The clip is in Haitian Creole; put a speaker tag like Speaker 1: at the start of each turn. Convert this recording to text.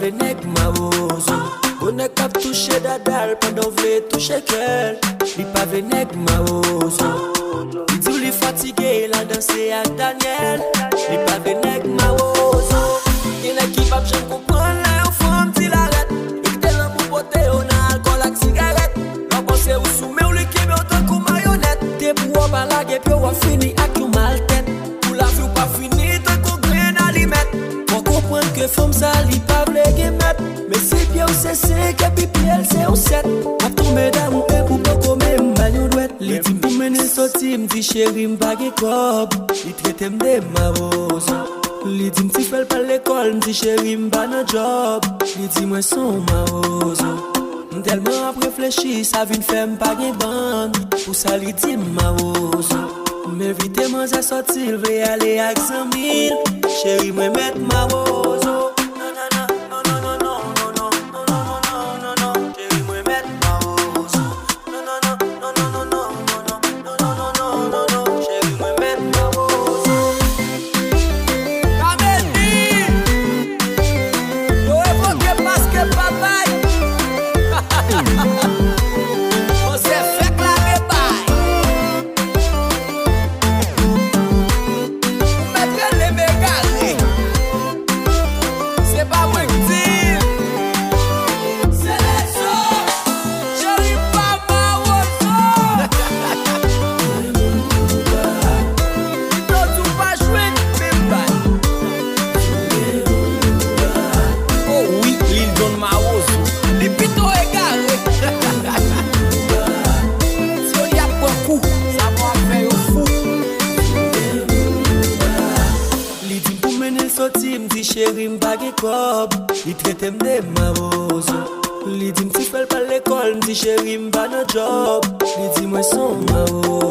Speaker 1: venek ma ozo. Gone kap touche dadal pendant vle touche kel. Li pa venek ma ozo. Li dou li fatigué la danser ak Daniel. Li pa venek ma ozo. Y'en a qui pa j'en comprendre là au fond ti l'arrête. Et que l'en pour porter on a alcool ak cigarette. La pensée ou soumet ou le kebe autant que marionnette. T'es pour pas la gueule puis on fini ak yon mal tête. Pour la vie ou pas fini tant qu'on graine à li mettre. Pour comprendre que femme ça li pa vle gen mettre. Mais si pied ou c'est 5 et puis pied c'est ou 7. A tomber dans ou pour pas comme m'bagnon douette. Li dit pour mener sorti m'di chéri m'pa gen cob. Li traite m'de ma rose. Li dit m'ti fait pas l'école m'di chéri m'pa nan job. Li dit moi son ma rose. Tellement ap réfléchi ça vient faire m'pa gen bande. Pour ça li dit ma rose. M'invite moi à sortir vle aller avec 100 000. Chéri moi mettre ma rose. Chéri m'pa gen cob, li traite m'de ma rose. Li dit m'ti fait pas l'école, m'di chéri m'pa nan job. Li dit moi son ma rose.